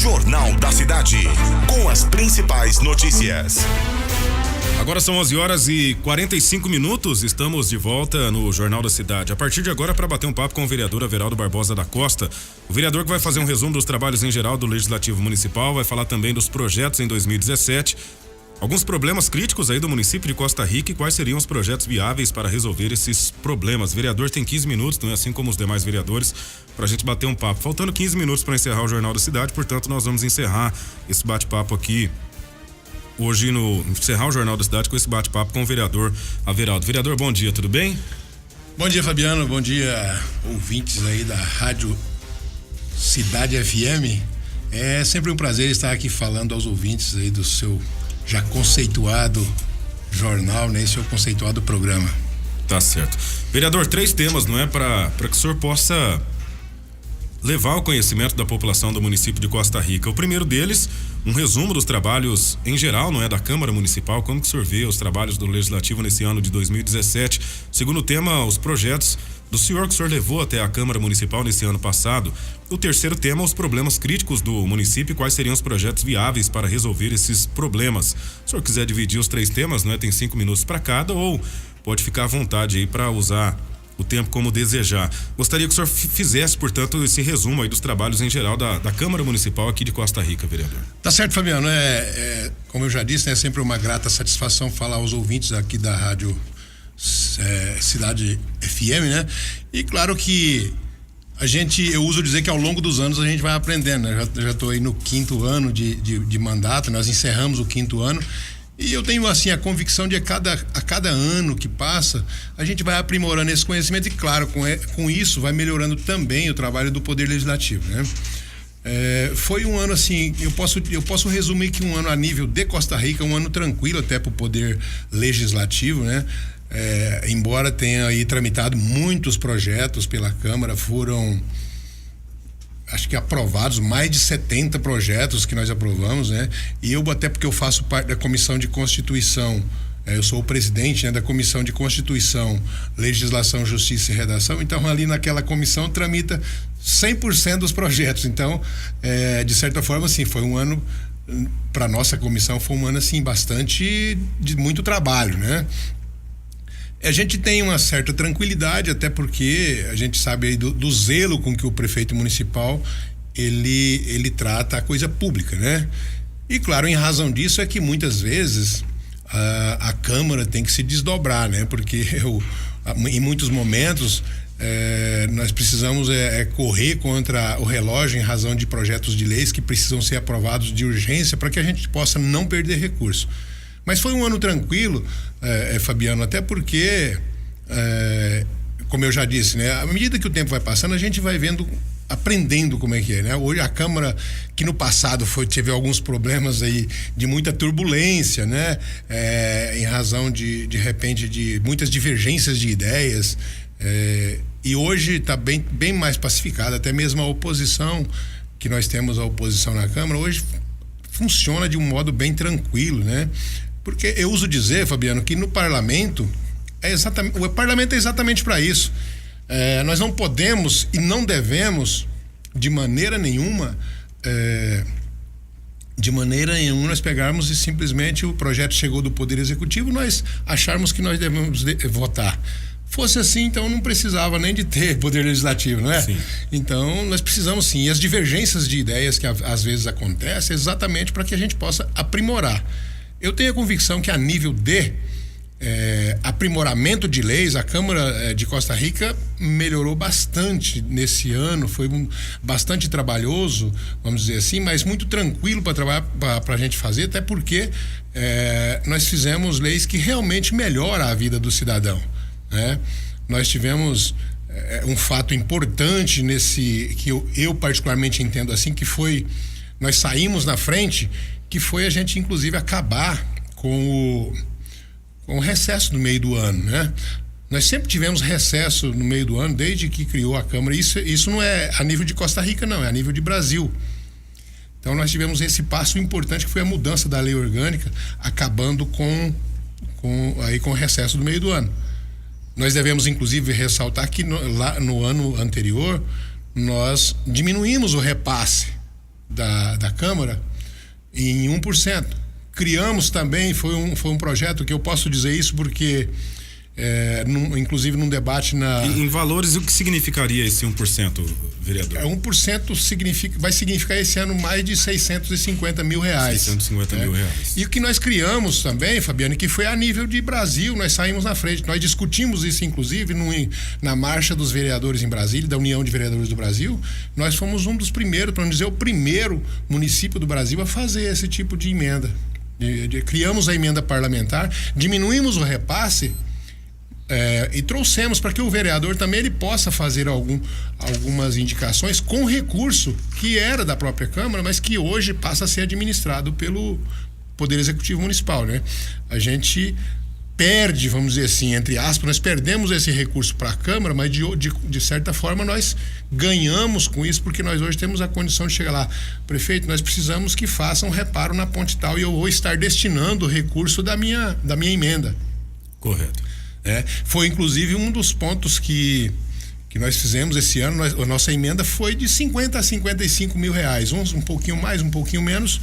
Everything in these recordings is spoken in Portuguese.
Jornal da Cidade, com as principais notícias. Agora são 11h45, estamos de volta no Jornal da Cidade. A partir de agora, para bater um papo com o vereador Everaldo Barbosa da Costa, o vereador que vai fazer um resumo dos trabalhos em geral do Legislativo Municipal, vai falar também dos projetos em 2017, alguns problemas críticos aí do município de Costa Rica e quais seriam os projetos viáveis para resolver esses problemas. O vereador tem 15 minutos, não é assim como os demais vereadores, para a gente bater um papo. Faltando 15 minutos para encerrar o Jornal da Cidade, portanto, nós vamos encerrar esse bate-papo aqui hoje encerrar o Jornal da Cidade com esse bate-papo com o vereador Everaldo. Vereador, bom dia, tudo bem? Bom dia, Fabiano, bom dia, ouvintes aí da Rádio Cidade FM. É sempre um prazer estar aqui falando aos ouvintes aí do seu já conceituado jornal, né? Seu conceituado programa. Tá certo. Vereador, 3 temas, não é? Para que o senhor possa levar ao conhecimento da população do município de Costa Rica. O primeiro deles, um resumo dos trabalhos em geral, não é, da Câmara Municipal, como que o senhor vê os trabalhos do Legislativo nesse ano de 2017. Segundo tema, os projetos do senhor que o senhor levou até a Câmara Municipal nesse ano passado. O terceiro tema, os problemas críticos do município e quais seriam os projetos viáveis para resolver esses problemas. Se o senhor quiser dividir os 3 temas, não é, tem 5 minutos para cada, ou pode ficar à vontade aí para usar o tempo como desejar. Gostaria que o senhor fizesse, portanto, esse resumo aí dos trabalhos em geral da Câmara Municipal aqui de Costa Rica, vereador. Tá certo, Fabiano. Como eu já disse, é sempre uma grata satisfação falar aos ouvintes aqui da Rádio Cidade FM, né? E claro que eu uso dizer que ao longo dos anos a gente vai aprendendo, né? Já tô aí no 5º ano de mandato, nós encerramos o 5º ano. E eu tenho, assim, a convicção de a cada ano que passa, a gente vai aprimorando esse conhecimento e, claro, com isso vai melhorando também o trabalho do Poder Legislativo, né? Foi um ano, assim, eu posso resumir que um ano a nível de Costa Rica, um ano tranquilo até para o Poder Legislativo, né? Embora tenha aí tramitado muitos projetos pela Câmara, foram acho que aprovados mais de 70 projetos que nós aprovamos, né? E eu, até porque eu faço parte da Comissão de Constituição, eu sou o presidente, né, da Comissão de Constituição, Legislação, Justiça e Redação, então ali naquela comissão tramita 100% dos projetos. Então, de certa forma, assim, foi um ano, para nossa comissão, foi um ano, assim, bastante de muito trabalho, né? A gente tem uma certa tranquilidade, até porque a gente sabe aí do zelo com que o prefeito municipal ele trata a coisa pública, né? E claro, em razão disso é que muitas vezes a Câmara tem que se desdobrar, né? Porque em muitos momentos nós precisamos correr contra o relógio em razão de projetos de leis que precisam ser aprovados de urgência para que a gente possa não perder recurso. Mas foi um ano tranquilo, Fabiano, até porque, como eu já disse, né? À medida que o tempo vai passando, a gente vai aprendendo como é que é, né? Hoje a Câmara, que no passado teve alguns problemas aí de muita turbulência, né? Em razão de repente, de muitas divergências de ideias, e hoje está bem mais pacificada, até mesmo a oposição, que nós temos a oposição na Câmara, hoje funciona de um modo bem tranquilo, né? Porque eu uso dizer, Fabiano, que no parlamento o parlamento é exatamente para isso. Nós não podemos e não devemos de maneira nenhuma nós pegarmos e simplesmente o projeto chegou do Poder Executivo, nós acharmos que nós devemos votar. Fosse assim, então não precisava nem de ter Poder Legislativo, não é? Sim. Então nós precisamos sim, e as divergências de ideias que às vezes acontecem é exatamente para que a gente possa aprimorar. Eu tenho a convicção que a nível de aprimoramento de leis, a Câmara de Costa Rica melhorou bastante nesse ano, foi bastante trabalhoso, vamos dizer assim, mas muito tranquilo para trabalhar, para a gente fazer, até porque nós fizemos leis que realmente melhoram a vida do cidadão, né? Nós tivemos um fato importante que eu particularmente entendo assim, que foi, nós saímos na frente, que foi a gente inclusive acabar com o recesso no meio do ano, né? Nós sempre tivemos recesso no meio do ano, desde que criou a Câmara. Isso não é a nível de Costa Rica, não, é a nível de Brasil. Então nós tivemos esse passo importante, que foi a mudança da lei orgânica, acabando com o recesso do meio do ano. Nós devemos inclusive ressaltar que lá no ano anterior nós diminuímos o repasse da Câmara em 1%. Criamos também, foi um projeto que eu posso dizer isso porque inclusive num debate Em valores, o que significaria esse 1%, vereador? 1% vai significar esse ano mais de 650 mil reais. 650 mil reais. E o que nós criamos também, Fabiano, que foi a nível de Brasil, nós saímos na frente. Nós discutimos isso, inclusive, na marcha dos vereadores em Brasília, da União de Vereadores do Brasil. Nós fomos um dos primeiros, para não dizer o primeiro município do Brasil a fazer esse tipo de emenda. Criamos a emenda parlamentar, diminuímos o repasse, e trouxemos para que o vereador também ele possa fazer algumas indicações com recurso que era da própria Câmara, mas que hoje passa a ser administrado pelo Poder Executivo Municipal, né? A gente perde, vamos dizer assim, entre aspas, nós perdemos esse recurso para a Câmara, mas de certa forma nós ganhamos com isso, porque nós hoje temos a condição de chegar lá, prefeito, nós precisamos que faça um reparo na ponte tal e eu vou estar destinando o recurso da minha emenda. Correto. Foi inclusive um dos pontos que nós fizemos esse ano. A nossa emenda foi de 50 a 55 mil reais, uns um pouquinho mais, um pouquinho menos,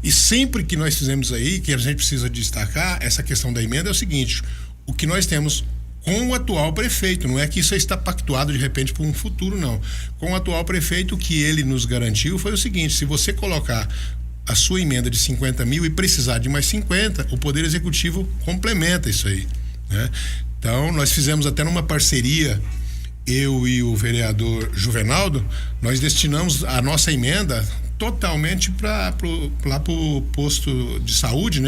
e sempre que nós fizemos aí, que a gente precisa destacar essa questão da emenda é o seguinte: o que nós temos com o atual prefeito, não é que isso está pactuado de repente para um futuro, não. Com o atual prefeito, o que ele nos garantiu foi o seguinte: se você colocar a sua emenda de 50 mil e precisar de mais 50, o Poder Executivo complementa isso aí. Então nós fizemos até numa parceria, eu e o vereador Juvenaldo, nós destinamos a nossa emenda totalmente lá pro posto de saúde,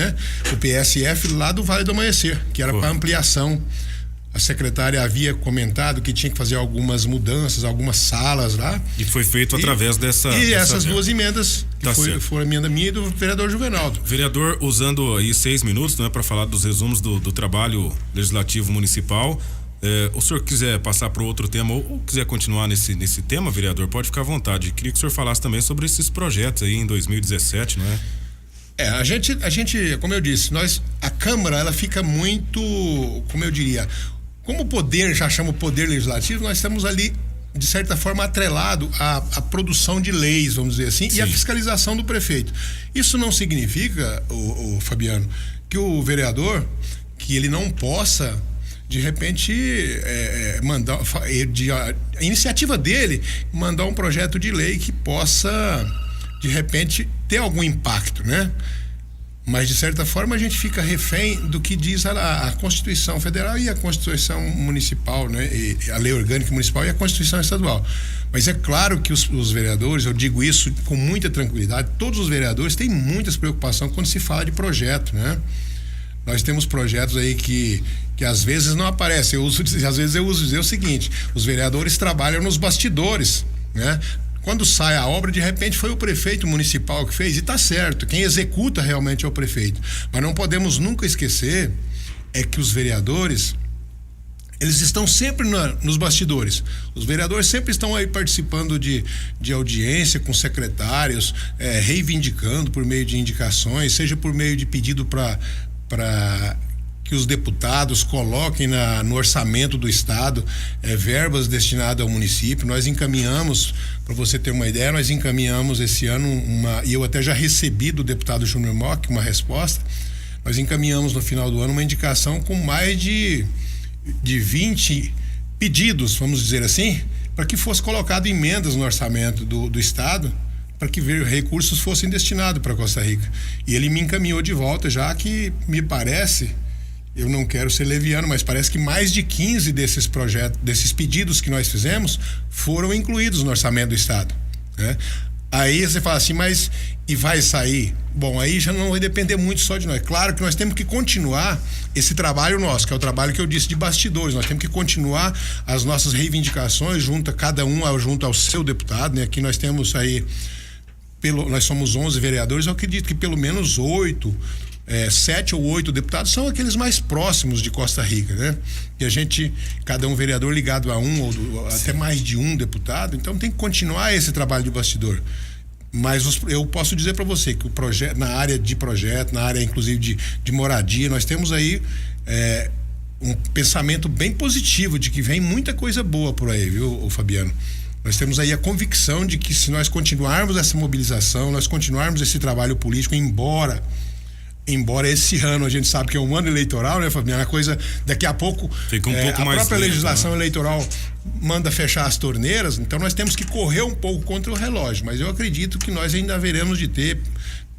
o PSF lá do Vale do Amanhecer, que era para ampliação. A secretária havia comentado que tinha que fazer algumas mudanças, algumas salas lá. E foi feito através dessa... E essas duas emendas, que foi a emenda minha e do vereador Juvenaldo. Vereador, usando aí 6 minutos, para falar dos resumos do trabalho legislativo municipal, o senhor quiser passar para outro tema ou quiser continuar nesse tema, vereador, pode ficar à vontade. Queria que o senhor falasse também sobre esses projetos aí em 2017, não é? A gente, como eu disse, a Câmara, ela fica muito, como eu diria... Como o poder, já chama o poder legislativo, nós estamos ali, de certa forma, atrelado à produção de leis, vamos dizer assim, Sim. E à fiscalização do prefeito. Isso não significa, Fabiano, que o vereador, que ele não possa, de repente, mandar, a iniciativa dele, mandar um projeto de lei que possa, de repente, ter algum impacto, Mas, de certa forma, a gente fica refém do que diz a Constituição Federal e a Constituição Municipal, e a Lei Orgânica Municipal e a Constituição Estadual. Mas é claro que os vereadores, eu digo isso com muita tranquilidade, todos os vereadores têm muitas preocupações quando se fala de projeto, Nós temos projetos aí que às vezes não aparecem. Às vezes eu uso dizer o seguinte: os vereadores trabalham nos bastidores, Quando sai a obra, de repente foi o prefeito municipal que fez, e está certo, quem executa realmente é o prefeito. Mas não podemos nunca esquecer que os vereadores, eles estão sempre nos bastidores. Os vereadores sempre estão aí participando de audiência com secretários, reivindicando por meio de indicações, seja por meio de pedido para que os deputados coloquem no orçamento do estado verbas destinadas ao município. Nós encaminhamos, para você ter uma ideia, nós encaminhamos esse ano e eu até já recebi do deputado Júnior Mock uma resposta. Nós encaminhamos no final do ano uma indicação com mais de 20 pedidos, vamos dizer assim, para que fosse colocado emendas no orçamento do estado, para que recursos fossem destinados para Costa Rica. E ele me encaminhou de volta, já que me parece, eu não quero ser leviano, mas parece que mais de 15 desses projetos, desses pedidos que nós fizemos, foram incluídos no orçamento do estado, Aí você fala assim, mas e vai sair? Bom, aí já não vai depender muito só de nós. Claro que nós temos que continuar esse trabalho nosso, que é o trabalho que eu disse de bastidores. Nós temos que continuar as nossas reivindicações junto a cada um, junto ao seu deputado, Aqui nós temos aí, nós somos 11 vereadores, eu acredito que pelo menos 7 ou 8 deputados são aqueles mais próximos de Costa Rica, E cada um vereador ligado a um ou até mais de um deputado, então tem que continuar esse trabalho de bastidor. Mas eu posso dizer para você que o projeto, na área de projeto, na área inclusive de moradia, nós temos aí um pensamento bem positivo de que vem muita coisa boa por aí, viu, Fabiano? Nós temos aí a convicção de que se nós continuarmos essa mobilização, nós continuarmos esse trabalho político, embora esse ano a gente sabe que é um ano eleitoral, né, Fabiano? A coisa, daqui a pouco, fica um pouco mais a própria lento, legislação né? eleitoral manda fechar as torneiras, então nós temos que correr um pouco contra o relógio, mas eu acredito que nós ainda haveremos de ter,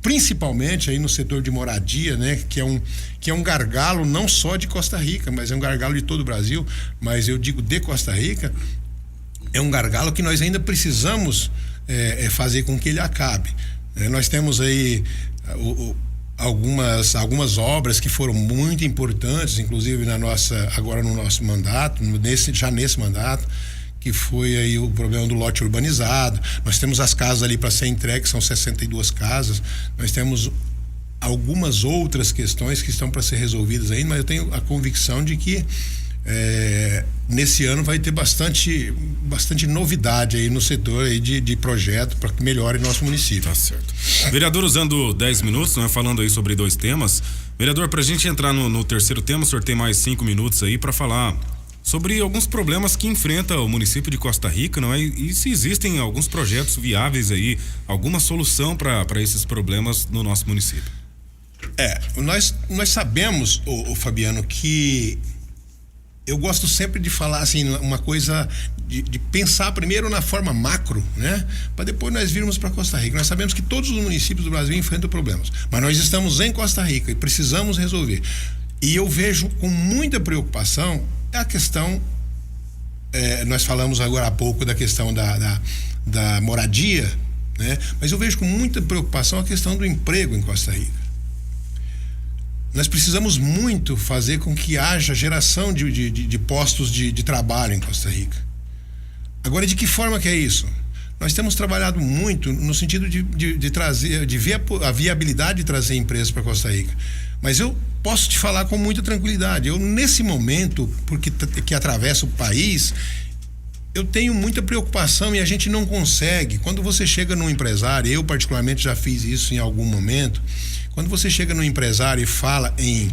principalmente aí no setor de moradia, né, que é um gargalo não só de Costa Rica, mas é um gargalo de todo o Brasil, mas eu digo de Costa Rica, é um gargalo que nós ainda precisamos fazer com que ele acabe. Nós temos aí algumas obras que foram muito importantes, inclusive agora no nosso mandato, nesse mandato, que foi aí o problema do lote urbanizado. Nós temos as casas ali para ser entregue, são 62 casas. Nós temos algumas outras questões que estão para ser resolvidas ainda, mas eu tenho a convicção de que nesse ano vai ter bastante novidade aí no setor aí de projeto para que melhore nosso município. Tá certo. Vereador, usando 10 minutos, né, falando aí sobre 2 temas. Vereador, pra gente entrar no terceiro tema, o senhor tem mais 5 minutos aí para falar sobre alguns problemas que enfrenta o município de Costa Rica, não é? E se existem alguns projetos viáveis aí, alguma solução para esses problemas no nosso município. Nós sabemos, Fabiano, que eu gosto sempre de falar assim, uma coisa de pensar primeiro na forma macro, né? Para depois nós virmos para Costa Rica. Nós sabemos que todos os municípios do Brasil enfrentam problemas, mas nós estamos em Costa Rica e precisamos resolver. E eu vejo com muita preocupação a questão, nós falamos agora há pouco da questão da moradia, né? Mas eu vejo com muita preocupação a questão do emprego em Costa Rica. Nós precisamos muito fazer com que haja geração de postos de trabalho em Costa Rica. Agora, de que forma que é isso? Nós temos trabalhado muito no sentido de trazer, de ver a viabilidade de trazer empresas para Costa Rica. Mas eu posso te falar com muita tranquilidade. Eu, nesse momento, que atravessa o país, eu tenho muita preocupação e a gente não consegue. Quando você chega num empresário, eu particularmente já fiz isso em algum momento, quando você chega num empresário e fala em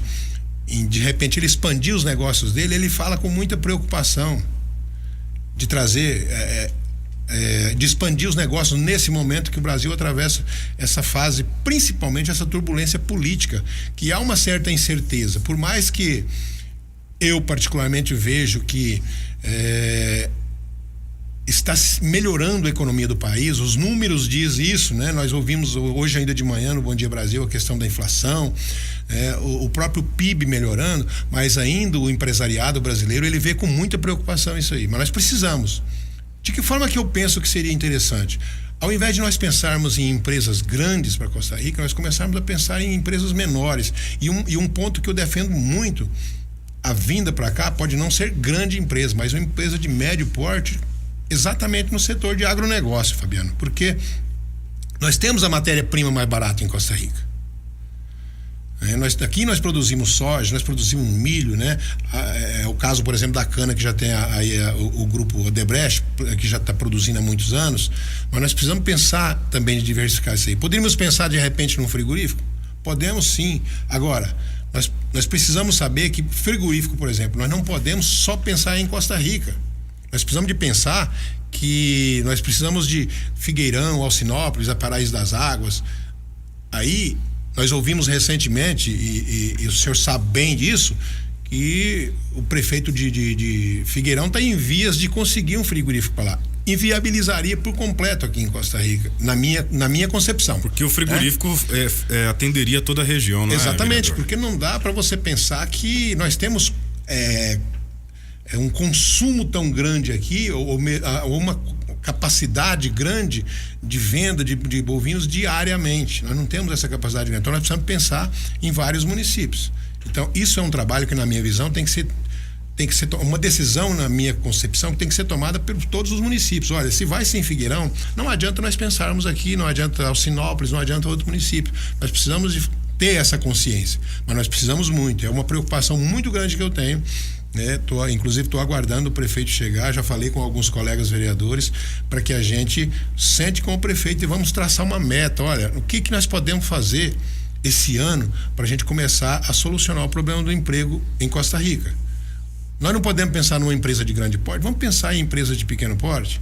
de repente ele expandir os negócios dele, ele fala com muita preocupação de trazer, de expandir os negócios nesse momento que o Brasil atravessa essa fase, principalmente essa turbulência política, que há uma certa incerteza. Por mais que eu particularmente vejo que está melhorando a economia do país, os números dizem isso, né? Nós ouvimos hoje ainda de manhã no Bom Dia Brasil a questão da inflação, o próprio PIB melhorando, mas ainda o empresariado brasileiro ele vê com muita preocupação isso aí. Mas nós precisamos. De que forma que eu penso que seria interessante? Ao invés de nós pensarmos em empresas grandes para Costa Rica, nós começarmos a pensar em empresas menores. E um ponto que eu defendo muito, a vinda para cá pode não ser grande empresa, mas uma empresa de médio porte, exatamente no setor de agronegócio, Fabiano, porque nós temos a matéria-prima mais barata em Costa Rica. Aqui nós produzimos soja, nós produzimos milho, né? É o caso, por exemplo, da cana, que já tem o grupo Odebrecht, que já está produzindo há muitos anos, mas nós precisamos pensar também de diversificar isso aí. Poderíamos pensar de repente num frigorífico? Podemos sim. Agora, nós precisamos saber que frigorífico, por exemplo, nós não podemos só pensar em Costa Rica. Nós precisamos de pensar que nós precisamos de Figueirão, Alcinópolis, a Paraíso das Águas. Aí nós ouvimos recentemente, e o senhor sabe bem disso, que o prefeito de Figueirão está em vias de conseguir um frigorífico para lá. Inviabilizaria por completo aqui em Costa Rica, na minha concepção. Porque o frigorífico atenderia toda a região, não é? Exatamente, porque não dá para você pensar que nós temos um consumo tão grande aqui, ou uma capacidade grande de venda de bovinos diariamente. Nós não temos essa capacidade grande. Então nós precisamos pensar em vários municípios. Então isso é um trabalho que, na minha visão, tem que ser uma decisão, na minha concepção, que tem que ser tomada por todos os municípios. Olha, se vai ser em Figueirão, não adianta nós pensarmos aqui, não adianta Alcinópolis, não adianta outro município. Nós precisamos de ter essa consciência, mas nós precisamos muito. É uma preocupação muito grande que eu tenho. Inclusive estou aguardando o prefeito chegar, já falei com alguns colegas vereadores para que a gente sente com o prefeito e vamos traçar uma meta. Olha, o que nós podemos fazer esse ano para a gente começar a solucionar o problema do emprego em Costa Rica. Nós não podemos pensar numa empresa de grande porte, vamos pensar em empresas de pequeno porte.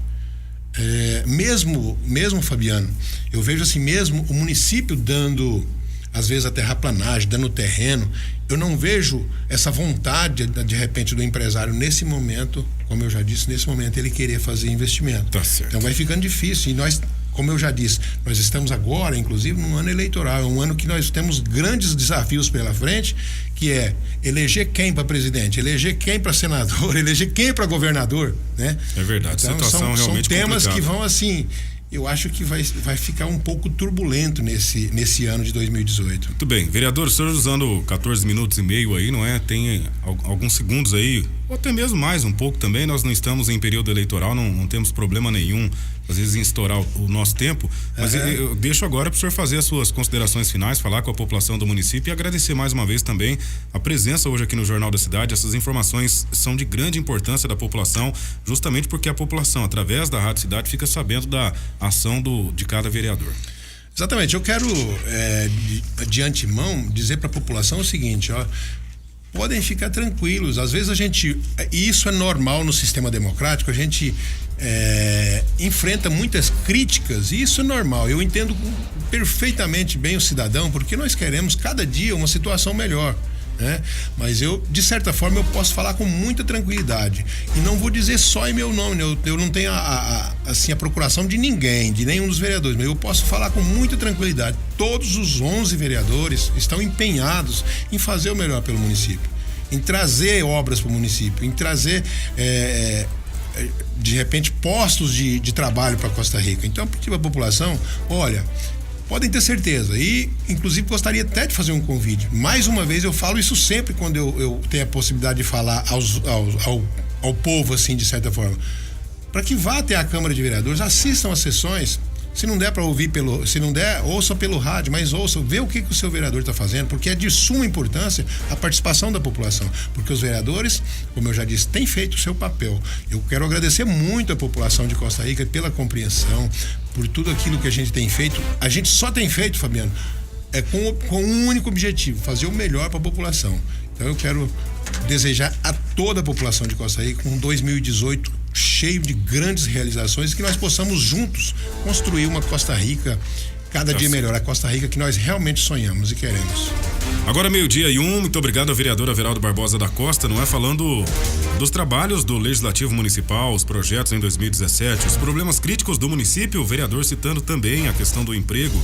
mesmo, Fabiano, eu vejo assim mesmo o município dando, às vezes, a terraplanagem, dando terreno. Eu não vejo essa vontade, de repente, do empresário nesse momento, como eu já disse, nesse momento ele querer fazer investimento. Tá certo. Então vai ficando difícil. E nós, como eu já disse, nós estamos agora, inclusive, num ano eleitoral, um ano que nós temos grandes desafios pela frente, que é eleger quem para presidente, eleger quem para senador, eleger quem para governador, né? É verdade, então, situação realmente são temas complicada. que vão assim, eu acho que vai ficar um pouco turbulento nesse ano de 2018. Muito bem, vereador, o senhor usando 14 minutos e meio aí, não é? Tem alguns segundos aí, ou até mesmo mais um pouco também, nós não estamos em período eleitoral, não temos problema nenhum, às vezes, em estourar o nosso tempo, mas eu deixo agora para o senhor fazer as suas considerações finais, falar com a população do município e agradecer mais uma vez também a presença hoje aqui no Jornal da Cidade. Essas informações são de grande importância da população, justamente porque a população, através da Rádio Cidade, fica sabendo da ação de cada vereador. Exatamente, eu quero de antemão dizer para a população o seguinte, ó, podem ficar tranquilos, às vezes e isso é normal no sistema democrático, a gente enfrenta muitas críticas, e isso é normal, eu entendo perfeitamente bem o cidadão, porque nós queremos cada dia uma situação melhor, né? Mas eu, de certa forma, eu posso falar com muita tranquilidade, e não vou dizer só em meu nome, eu não tenho a procuração de ninguém, de nenhum dos vereadores, mas eu posso falar com muita tranquilidade. Todos os 11 vereadores estão empenhados em fazer o melhor pelo município, em trazer obras para o município, em trazer de repente postos de trabalho para Costa Rica. Então, para a população, olha, podem ter certeza, e inclusive gostaria até de fazer um convite. Mais uma vez, eu falo isso sempre quando eu tenho a possibilidade de falar ao povo, assim, de certa forma, para que vá até a Câmara de Vereadores, assistam às sessões. Se não der para ouvir se não der, ouça pelo rádio, mas ouça, vê o que o seu vereador está fazendo, porque é de suma importância a participação da população, porque os vereadores, como eu já disse, têm feito o seu papel. Eu quero agradecer muito a população de Costa Rica pela compreensão, por tudo aquilo que a gente tem feito. A gente só tem feito, Fabiano, com um único objetivo, fazer o melhor para a população. Então eu quero desejar a toda a população de Costa Rica um 2018 cheio de grandes realizações, e que nós possamos juntos construir uma Costa Rica cada dia melhor, a Costa Rica que nós realmente sonhamos e queremos. Agora 12:01, muito obrigado ao vereador Everaldo Barbosa da Costa, não é? Falando dos trabalhos do Legislativo Municipal, os projetos em 2017, os problemas críticos do município, o vereador citando também a questão do emprego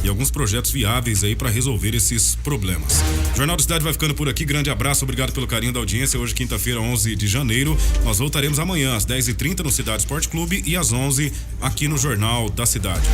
e alguns projetos viáveis aí para resolver esses problemas. O Jornal da Cidade vai ficando por aqui, grande abraço, obrigado pelo carinho da audiência. Hoje, quinta-feira, 11 de janeiro, nós voltaremos amanhã às 10h30 no Cidade Esporte Clube e às 11 aqui no Jornal da Cidade.